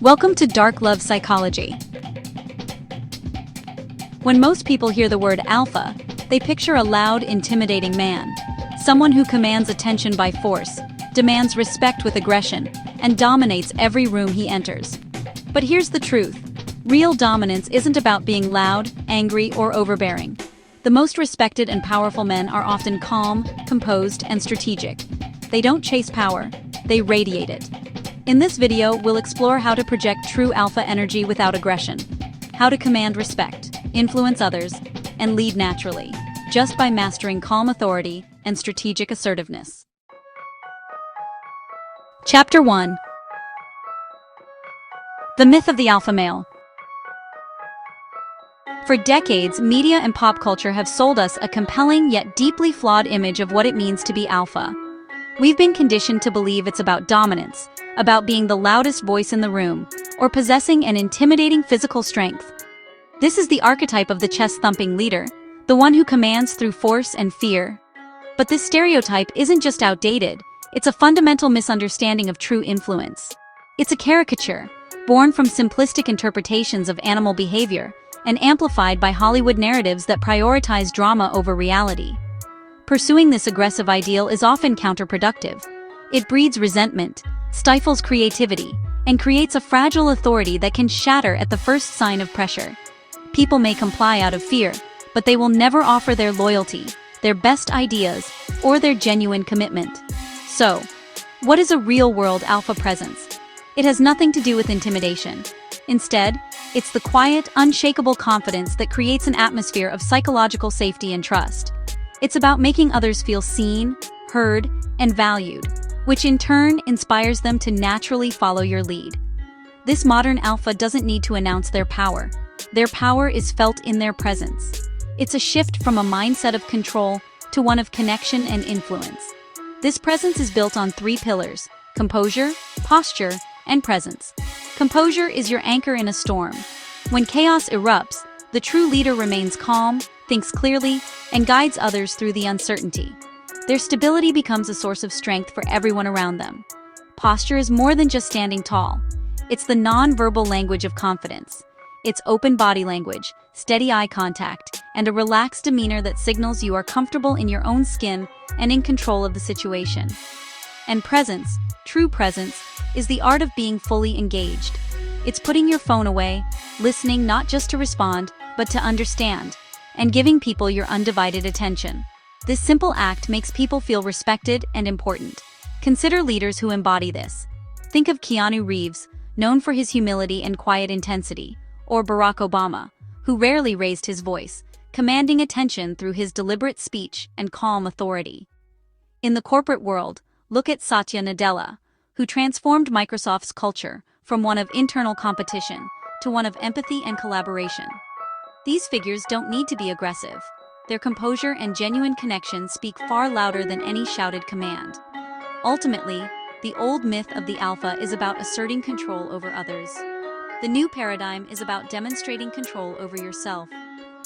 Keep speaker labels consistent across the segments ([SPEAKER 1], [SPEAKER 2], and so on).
[SPEAKER 1] Welcome to Dark Love Psychology. When most people hear the word alpha, they picture a loud, intimidating man. Someone who commands attention by force, demands respect with aggression, and dominates every room he enters. But here's the truth. Real dominance isn't about being loud, angry, or overbearing. The most respected and powerful men are often calm, composed, and strategic. They don't chase power, they radiate it. In this video, we'll explore how to project true alpha energy without aggression, how to command respect, influence others, and lead naturally, just by mastering calm authority and strategic assertiveness. Chapter 1. The Myth of the Alpha Male. For decades, media and pop culture have sold us a compelling yet deeply flawed image of what it means to be alpha. We've been conditioned to believe it's about dominance, about being the loudest voice in the room, or possessing an intimidating physical strength. This is the archetype of the chest-thumping leader, the one who commands through force and fear. But this stereotype isn't just outdated, it's a fundamental misunderstanding of true influence. It's a caricature, born from simplistic interpretations of animal behavior, and amplified by Hollywood narratives that prioritize drama over reality. Pursuing this aggressive ideal is often counterproductive. It breeds resentment, stifles creativity, and creates a fragile authority that can shatter at the first sign of pressure. People may comply out of fear, but they will never offer their loyalty, their best ideas, or their genuine commitment. So, what is a real-world alpha presence? It has nothing to do with intimidation. Instead, it's the quiet, unshakable confidence that creates an atmosphere of psychological safety and trust. It's about making others feel seen, heard, and valued, which in turn inspires them to naturally follow your lead. This modern alpha doesn't need to announce their power. Their power is felt in their presence. It's a shift from a mindset of control to one of connection and influence. This presence is built on three pillars: composure, posture, and presence. Composure is your anchor in a storm. When chaos erupts, the true leader remains calm, thinks clearly, and guides others through the uncertainty. Their stability becomes a source of strength for everyone around them. Posture is more than just standing tall. It's the non-verbal language of confidence. It's open body language, steady eye contact, and a relaxed demeanor that signals you are comfortable in your own skin and in control of the situation. And presence, true presence, is the art of being fully engaged. It's putting your phone away, listening not just to respond, but to understand, and giving people your undivided attention. This simple act makes people feel respected and important. Consider leaders who embody this. Think of Keanu Reeves, known for his humility and quiet intensity, or Barack Obama, who rarely raised his voice, commanding attention through his deliberate speech and calm authority. In the corporate world, look at Satya Nadella, who transformed Microsoft's culture from one of internal competition to one of empathy and collaboration. These figures don't need to be aggressive. Their composure and genuine connection speak far louder than any shouted command. Ultimately, the old myth of the alpha is about asserting control over others. The new paradigm is about demonstrating control over yourself.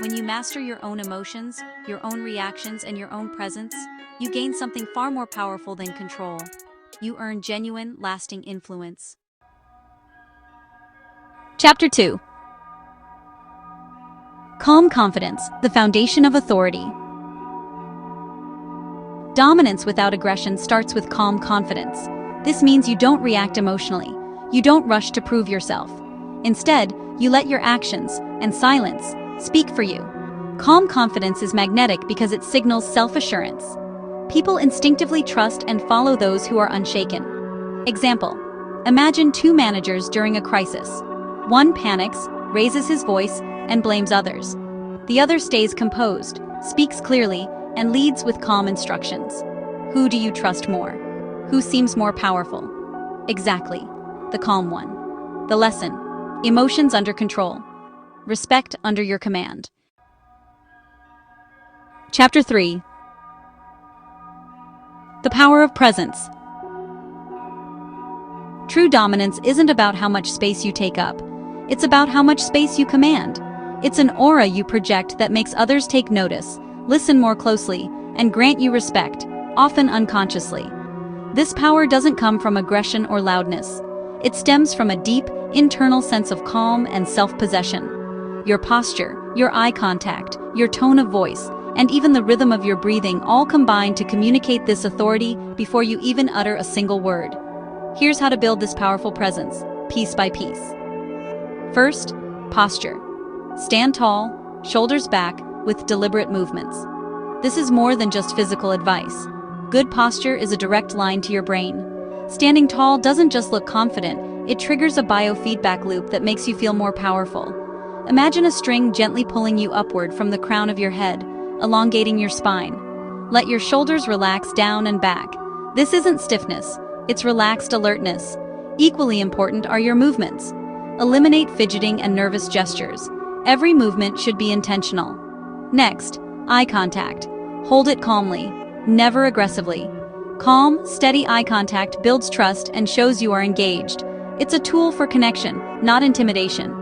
[SPEAKER 1] When you master your own emotions, your own reactions, and your own presence, you gain something far more powerful than control. You earn genuine, lasting influence. Chapter 2. Calm confidence, the foundation of authority. Dominance without aggression starts with calm confidence. This means you don't react emotionally. You don't rush to prove yourself. Instead, you let your actions and silence speak for you. Calm confidence is magnetic because it signals self-assurance. People instinctively trust and follow those who are unshaken. Example: imagine two managers during a crisis. One panics, raises his voice, and blames others. The other stays composed, speaks clearly, and leads with calm instructions. Who do you trust more? Who seems more powerful? Exactly, the calm one. The lesson: emotions under control. Respect under your command. Chapter 3. The power of presence. True dominance isn't about how much space you take up. It's about how much space you command. It's an aura you project that makes others take notice, listen more closely, and grant you respect, often unconsciously. This power doesn't come from aggression or loudness. It stems from a deep, internal sense of calm and self-possession. Your posture, your eye contact, your tone of voice, and even the rhythm of your breathing all combine to communicate this authority before you even utter a single word. Here's how to build this powerful presence, piece by piece. First, posture. Stand tall, shoulders back, with deliberate movements. This is more than just physical advice. Good posture is a direct line to your brain. Standing tall doesn't just look confident, it triggers a biofeedback loop that makes you feel more powerful. Imagine a string gently pulling you upward from the crown of your head, elongating your spine. Let your shoulders relax down and back. This isn't stiffness, it's relaxed alertness. Equally important are your movements. Eliminate fidgeting and nervous gestures. Every movement should be intentional. Next, eye contact. Hold it calmly, never aggressively. Calm, steady eye contact builds trust and shows you are engaged. It's a tool for connection, not intimidation.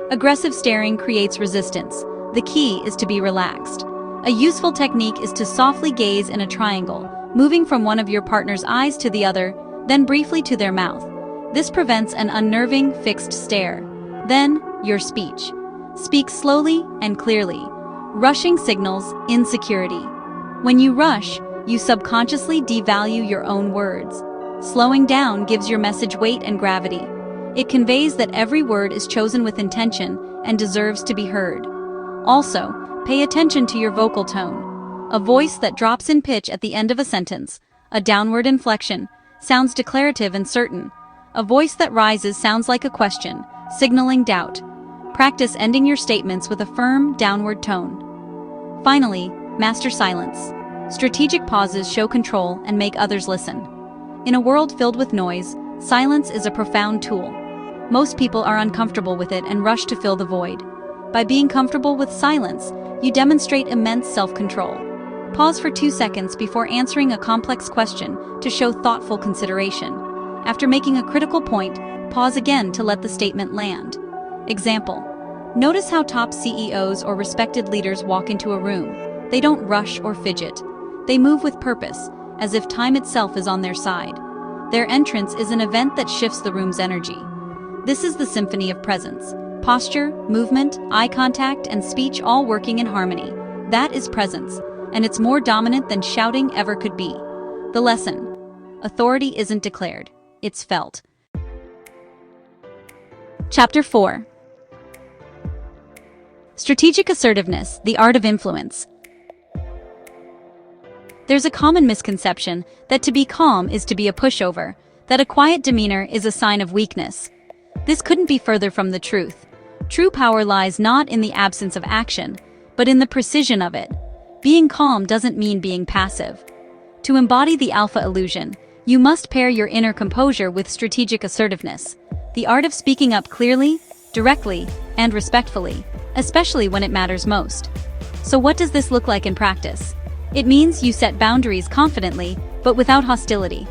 [SPEAKER 1] Aggressive staring creates resistance. The key is to be relaxed. A useful technique is to softly gaze in a triangle, moving from one of your partner's eyes to the other, then briefly to their mouth. This prevents an unnerving, fixed stare. Then, your speech. Speak slowly and clearly. Rushing signals insecurity. When you rush, you subconsciously devalue your own words. Slowing down gives your message weight and gravity. It conveys that every word is chosen with intention and deserves to be heard. Also, pay attention to your vocal tone. A voice that drops in pitch at the end of a sentence, a downward inflection, sounds declarative and certain. A voice that rises sounds like a question, signaling doubt. Practice ending your statements with a firm, downward tone. Finally, master silence. Strategic pauses show control and make others listen. In a world filled with noise, silence is a profound tool. Most people are uncomfortable with it and rush to fill the void. By being comfortable with silence, you demonstrate immense self-control. Pause for 2 seconds before answering a complex question to show thoughtful consideration. After making a critical point, pause again to let the statement land. Example: notice how top CEOs or respected leaders walk into a room. They don't rush or fidget. They move with purpose, as if time itself is on their side. Their entrance is an event that shifts the room's energy. This is the symphony of presence. Posture, movement, eye contact, and speech all working in harmony. That is presence, and it's more dominant than shouting ever could be. The lesson: authority isn't declared, it's felt. Chapter 4. Strategic Assertiveness, the Art of Influence. There's a common misconception that to be calm is to be a pushover, that a quiet demeanor is a sign of weakness. This couldn't be further from the truth. True power lies not in the absence of action, but in the precision of it. Being calm doesn't mean being passive. To embody the alpha illusion, you must pair your inner composure with strategic assertiveness, the art of speaking up clearly, directly, and respectfully, especially when it matters most. So what does this look like in practice? It means you set boundaries confidently, but without hostility.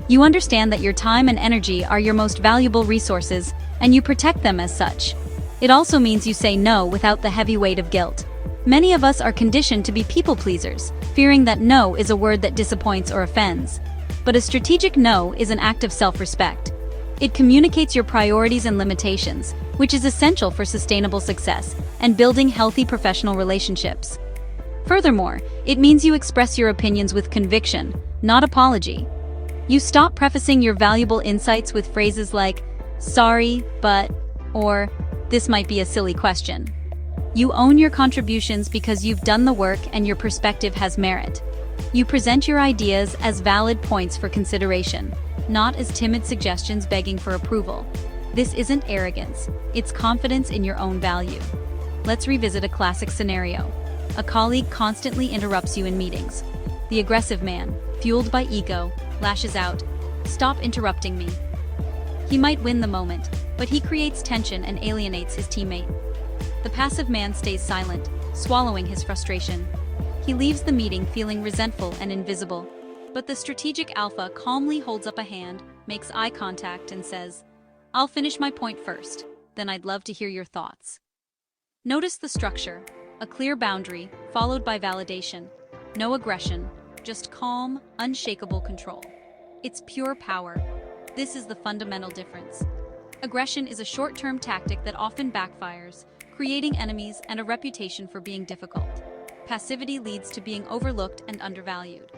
[SPEAKER 1] You understand that your time and energy are your most valuable resources, and you protect them as such. It also means you say no without the heavy weight of guilt. Many of us are conditioned to be people pleasers, fearing that no is a word that disappoints or offends. But a strategic no is an act of self-respect. It communicates your priorities and limitations, which is essential for sustainable success and building healthy professional relationships. Furthermore, it means you express your opinions with conviction, not apology. You stop prefacing your valuable insights with phrases like, "sorry, but," or "this might be a silly question." You own your contributions because you've done the work and your perspective has merit. You present your ideas as valid points for consideration, not as timid suggestions begging for approval. This isn't arrogance, it's confidence in your own value. Let's revisit a classic scenario. A colleague constantly interrupts you in meetings. The aggressive man, fueled by ego, lashes out, "Stop interrupting me." He might win the moment, but he creates tension and alienates his teammate. The passive man stays silent, swallowing his frustration. He leaves the meeting feeling resentful and invisible. But the strategic alpha calmly holds up a hand, makes eye contact, and says, "I'll finish my point first, then I'd love to hear your thoughts." Notice the structure: a clear boundary, followed by validation. No aggression, just calm, unshakable control. It's pure power. This is the fundamental difference. Aggression is a short-term tactic that often backfires, creating enemies and a reputation for being difficult. Passivity leads to being overlooked and undervalued.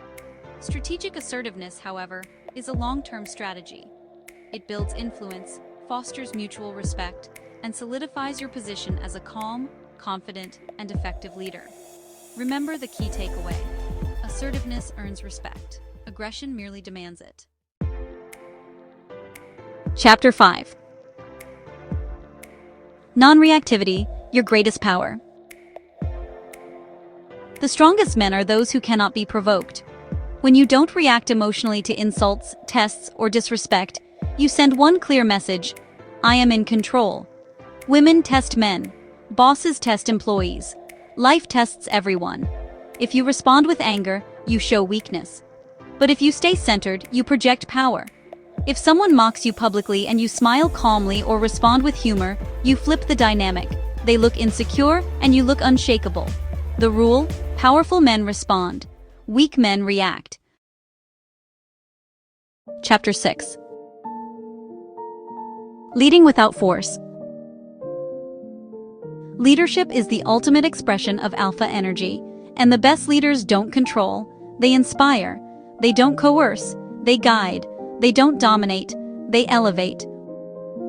[SPEAKER 1] Strategic assertiveness, however, is a long-term strategy. It builds influence, fosters mutual respect, and solidifies your position as a calm, confident, and effective leader. Remember the key takeaway: assertiveness earns respect. Aggression merely demands it. Chapter 5. Non-reactivity, your greatest power. The strongest men are those who cannot be provoked. When you don't react emotionally to insults, tests, or disrespect, you send one clear message: I am in control. Women test men. Bosses test employees. Life tests everyone. If you respond with anger, you show weakness. But if you stay centered, you project power. If someone mocks you publicly and you smile calmly or respond with humor, you flip the dynamic. They look insecure and you look unshakable. The rule: powerful men respond. Weak men react. Chapter 6. Leading without force. Leadership is the ultimate expression of alpha energy, and the best leaders don't control, they inspire. They don't coerce, they guide. They don't dominate, they elevate.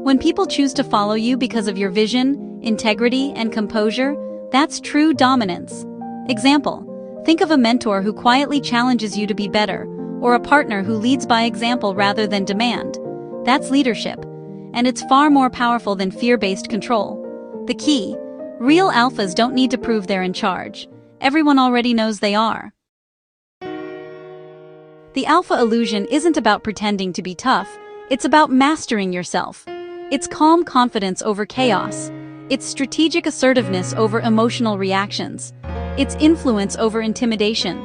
[SPEAKER 1] When people choose to follow you because of your vision, integrity, and composure, that's true dominance. Example: think of a mentor who quietly challenges you to be better, or a partner who leads by example rather than demand. That's leadership, and it's far more powerful than fear-based control. The key: real alphas don't need to prove they're in charge. Everyone already knows they are. The alpha illusion isn't about pretending to be tough, it's about mastering yourself. It's calm confidence over chaos. It's strategic assertiveness over emotional reactions. It's influence over intimidation.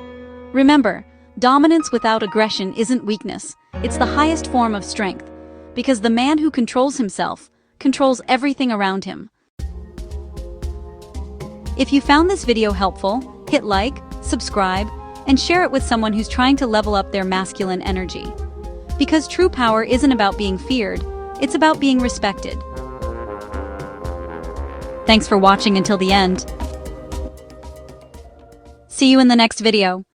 [SPEAKER 1] Remember, dominance without aggression isn't weakness, it's the highest form of strength, because the man who controls himself controls everything around him. If you found this video helpful, hit like, subscribe, and share it with someone who's trying to level up their masculine energy. Because true power isn't about being feared, it's about being respected. Thanks for watching until the end. See you in the next video.